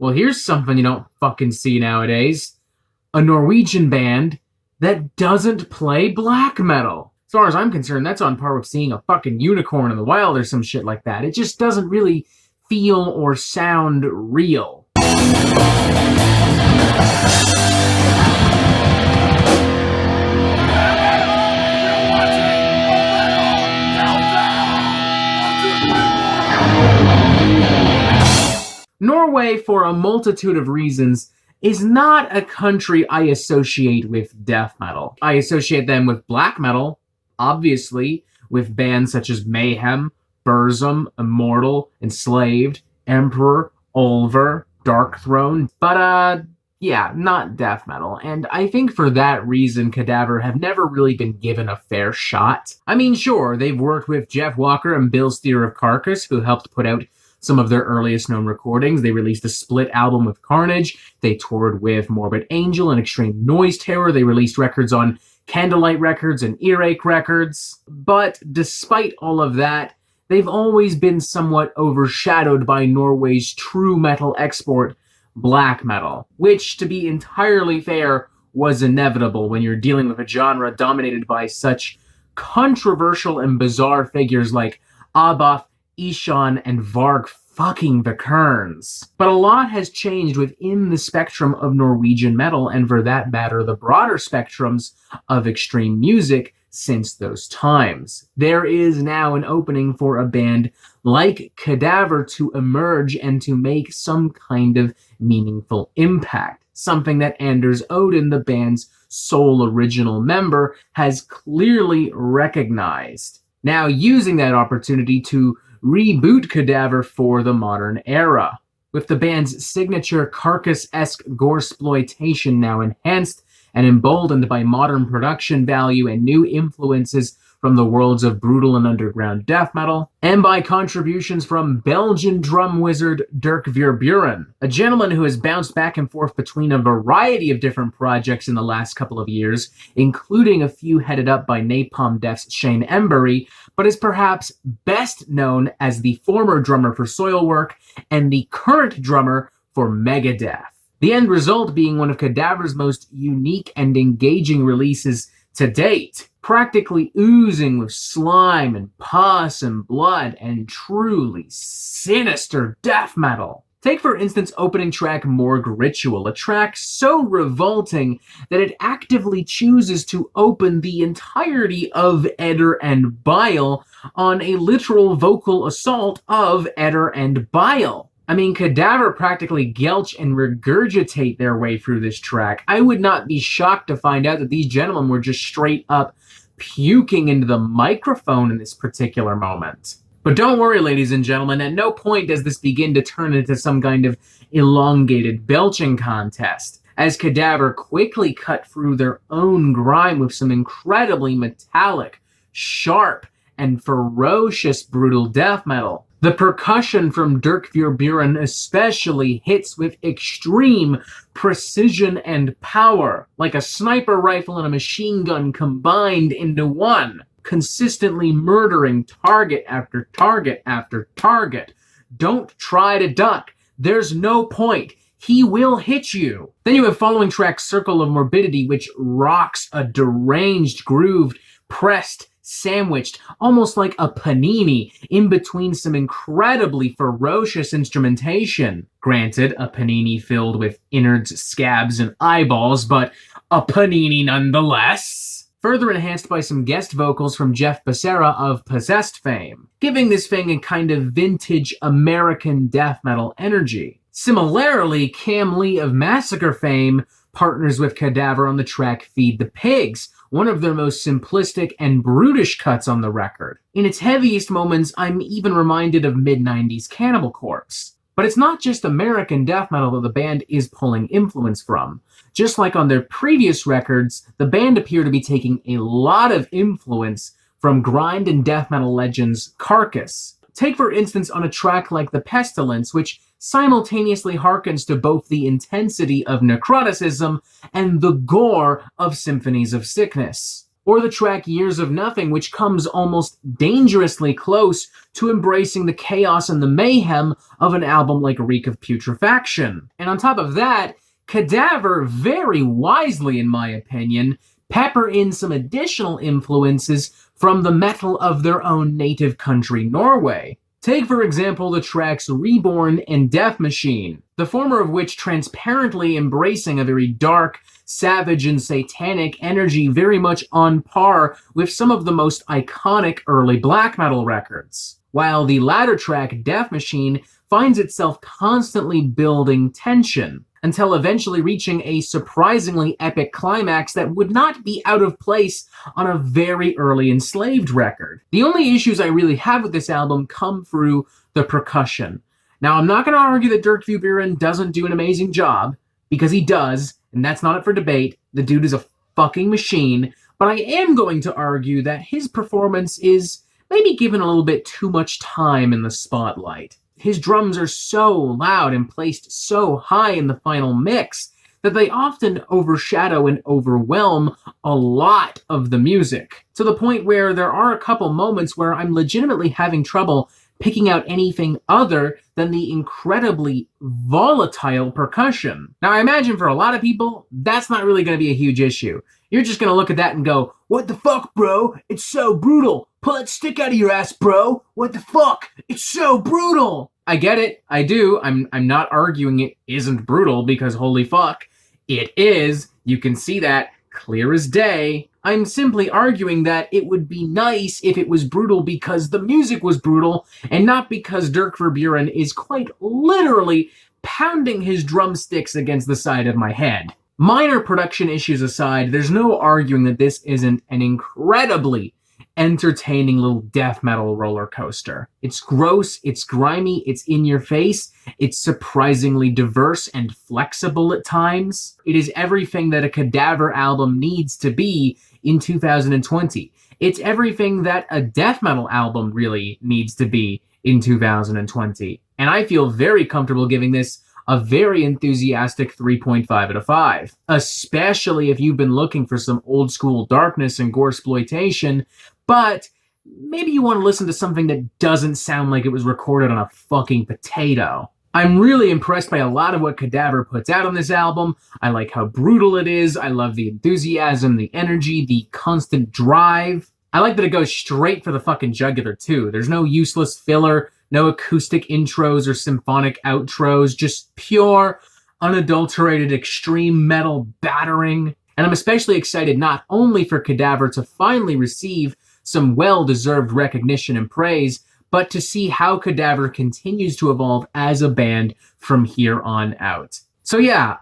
Well, here's something you don't fucking see nowadays. A Norwegian band that doesn't play black metal. As far as I'm concerned, that's on par with seeing a fucking unicorn in the wild or some shit like that. It just doesn't really feel or sound real. Norway, for a multitude of reasons, is not a country I associate with death metal. I associate them with black metal, obviously, with bands such as Mayhem, Burzum, Immortal, Enslaved, Emperor, Ulver, Darkthrone, but yeah, not death metal. And I think for that reason, Cadaver have never really been given a fair shot. I mean, sure, they've worked with Jeff Walker and Bill Steer of Carcass, who helped put out some of their earliest known recordings. They released a split album with Carnage. They toured with Morbid Angel and Extreme Noise Terror. They released records on Candlelight Records and Earache Records. But despite all of that, they've always been somewhat overshadowed by Norway's true metal export, black metal, which, to be entirely fair, was inevitable when you're dealing with a genre dominated by such controversial and bizarre figures like Abbath, Ishan, and Varg fucking the Kerns. But a lot has changed within the spectrum of Norwegian metal, and for that matter, the broader spectrums of extreme music since those times. There is now an opening for a band like Cadaver to emerge and to make some kind of meaningful impact, something that Anders Odin, the band's sole original member, has clearly recognized. Now using that opportunity to reboot Cadaver for the modern era. With the band's signature Carcass-esque goresploitation now enhanced and emboldened by modern production value and new influences from the worlds of brutal and underground death metal, and by contributions from Belgian drum wizard Dirk Verbeuren, a gentleman who has bounced back and forth between a variety of different projects in the last couple of years, including a few headed up by Napalm Death's Shane Embury, but is perhaps best known as the former drummer for Soilwork and the current drummer for Megadeth. The end result being one of Cadaver's most unique and engaging releases to date, practically oozing with slime and pus and blood and truly sinister death metal. Take, for instance, opening track Morgue Ritual, a track so revolting that it actively chooses to open the entirety of Edder Bile on a literal vocal assault of Edder Bile. I mean, Cadaver practically gelch and regurgitate their way through this track. I would not be shocked to find out that these gentlemen were just straight up puking into the microphone in this particular moment. But don't worry, ladies and gentlemen, at no point does this begin to turn into some kind of elongated belching contest, as Cadaver quickly cut through their own grime with some incredibly metallic, sharp, and ferocious brutal death metal. The percussion from Dirk Verbeuren especially hits with extreme precision and power, like a sniper rifle and a machine gun combined into one, consistently murdering target after target after target. Don't try to duck. There's no point. He will hit you. Then you have following track Circle of Morbidity, which rocks a deranged, grooved, pressed, sandwiched, almost like a panini, in between some incredibly ferocious instrumentation. Granted, a panini filled with innards, scabs, and eyeballs, but a panini nonetheless. Further enhanced by some guest vocals from Jeff Becerra of Possessed fame, giving this thing a kind of vintage American death metal energy. Similarly, Cam Lee of Massacre fame partners with Cadaver on the track Feed the Pigs, one of their most simplistic and brutish cuts on the record. In its heaviest moments, I'm even reminded of mid-90s Cannibal Corpse. But it's not just American death metal that the band is pulling influence from. Just like on their previous records, the band appear to be taking a lot of influence from grind and death metal legends Carcass. Take, for instance, on a track like The Pestilence, which simultaneously harkens to both the intensity of necroticism and the gore of Symphonies of Sickness. Or the track Years of Nothing, which comes almost dangerously close to embracing the chaos and the mayhem of an album like Reek of Putrefaction. And on top of that, Cadaver, very wisely in my opinion, pepper in some additional influences from the metal of their own native country, Norway. Take, for example, the tracks Reborn and Death Machine, the former of which transparently embracing a very dark, savage, and satanic energy very much on par with some of the most iconic early black metal records, while the latter track, Death Machine, finds itself constantly building tension, until eventually reaching a surprisingly epic climax that would not be out of place on a very early Enslaved record. The only issues I really have with this album come through the percussion. Now, I'm not going to argue that Dirk Verbeuren doesn't do an amazing job, because he does, and that's not up for debate. The dude is a fucking machine, but I am going to argue that his performance is maybe given a little bit too much time in the spotlight. His drums are so loud and placed so high in the final mix that they often overshadow and overwhelm a lot of the music, to the point where there are a couple moments where I'm legitimately having trouble picking out anything other than the incredibly volatile percussion. Now, I imagine for a lot of people, that's not really going to be a huge issue. You're just going to look at that and go, "What the fuck, bro? It's so brutal. Pull that stick out of your ass, bro. What the fuck? It's so brutal." I get it. I do. I'm not arguing it isn't brutal, because holy fuck, it is. You can see that clear as day. I'm simply arguing that it would be nice if it was brutal because the music was brutal, and not because Dirk Verbeuren is quite literally pounding his drumsticks against the side of my head. Minor production issues aside, there's no arguing that this isn't an incredibly entertaining little death metal roller coaster. It's gross, it's grimy, it's in your face, it's surprisingly diverse and flexible at times. It is everything that a Cadaver album needs to be in 2020. It's everything that a death metal album really needs to be in 2020. And I feel very comfortable giving this a very enthusiastic 3.5 out of 5, especially if you've been looking for some old school darkness and goresploitation, but maybe you want to listen to something that doesn't sound like it was recorded on a fucking potato. I'm really impressed by a lot of what Cadaver puts out on this album. I like how brutal it is. I love the enthusiasm, the energy, the constant drive. I like that it goes straight for the fucking jugular too. There's no useless filler, no acoustic intros or symphonic outros, just pure, unadulterated extreme metal battering. And I'm especially excited not only for Cadaver to finally receive some well-deserved recognition and praise, but to see how Cadaver continues to evolve as a band from here on out. So yeah,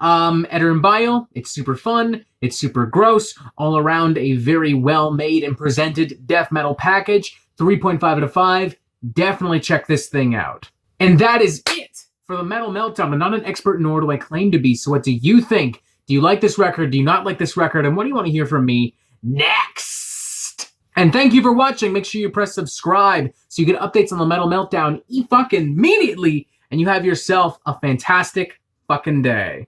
Edder Bile, it's super fun, it's super gross, all around a very well-made and presented death metal package, 3.5 out of 5, definitely check this thing out. And that is it for the Metal Meltdown. I'm not an expert, nor do I claim to be, so what do you think? Do you like this record? Do you not like this record? And what do you want to hear from me next? And thank you for watching. Make sure you press subscribe so you get updates on the Metal Meltdown fucking immediately, and you have yourself a fantastic fucking day.